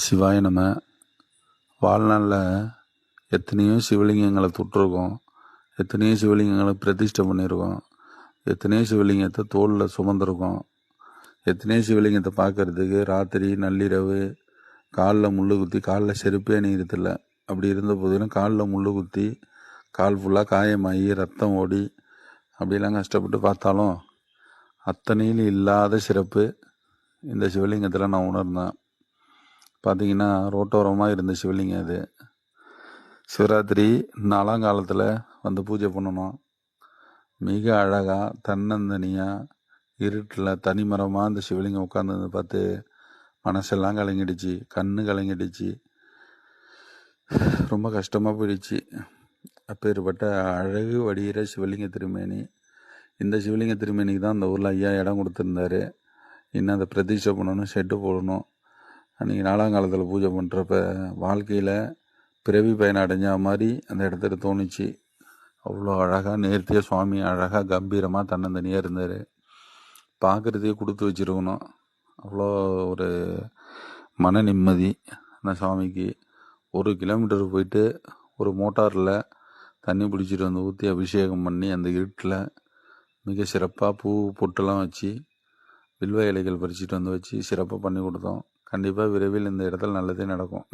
சிவாய நம. வாழ்நாளில் எத்தனையோ சிவலிங்கங்களை தொட்டிருக்கோம், எத்தனையோ சிவலிங்கங்களை பிரதிஷ்டை பண்ணியிருக்கோம், எத்தனையோ சிவலிங்கத்தை தோளில் சுமந்திருக்கோம், எத்தனையோ சிவலிங்கத்தை பார்க்கறதுக்கு ராத்திரி நள்ளிரவு காலில் முள் குத்தி காலில் செருப்பே அணிகிறதில்ல. அப்படி இருந்த போதிலும் காலில் முள் குத்தி கால் ஃபுல்லாக காயமாகி ரத்தம் ஓடி அப்படிலாம் கஷ்டப்பட்டு பார்த்தாலும் அத்தனையில் இல்லாத சிறப்பு இந்த சிவலிங்கத்தில் நான் உணர்ந்தேன். பார்த்திங்கன்னா ரோட்டோரமாக இருந்த சிவலிங்கம் அது. சிவராத்திரி நாளாங்காலத்தில் வந்து பூஜை பண்ணணும். மிக அழகாக தன்னந்தனியாக இருட்டில் தனிமரமாக அந்த சிவலிங்கம் உட்காந்து பார்த்து மனசெல்லாம் கலங்கிடுச்சு, கண்ணு கலங்கிடுச்சு, ரொம்ப கஷ்டமாக போயிடுச்சு. அப்பேற்பட்ட அழகு வடிகிற சிவலிங்க திருமேனி. இந்த சிவலிங்க திருமேனிக்கு தான் அந்த ஊரில் ஐயா இடம் கொடுத்துருந்தாரு. இன்னும் அதை பிரதிஷ்டை பண்ணணும், ஷெட்டு போடணும். அன்றைக்கி நாளாங்காலத்தில் பூஜை பண்ணுறப்ப வாழ்க்கையில் பிறவி பயன் அடைஞ்ச மாதிரி அந்த இடத்துல தோணுச்சு. அவ்வளோ அழகாக நேர்த்தியாக சுவாமி அழகாக கம்பீரமாக தன்னந்தனியாக இருந்தார். பார்க்குறதையே கொடுத்து வச்சுருக்கணும். அவ்வளோ ஒரு மன நிம்மதி அந்த சுவாமிக்கு. 1 கிலோமீட்டர் போயிட்டு ஒரு மோட்டாரில் தண்ணி பிடிச்சிட்டு வந்து ஊற்றி அபிஷேகம் பண்ணி அந்த இருட்டில் மிக சிறப்பாக பூ பொட்டெல்லாம் வச்சு வில்வ இலைகள் பறிச்சிட்டு வந்து வச்சு சிறப்பாக பண்ணி கொடுத்தோம். கண்டிப்பாக விரைவில் இந்த இடத்துல நல்லதே நடக்கும்.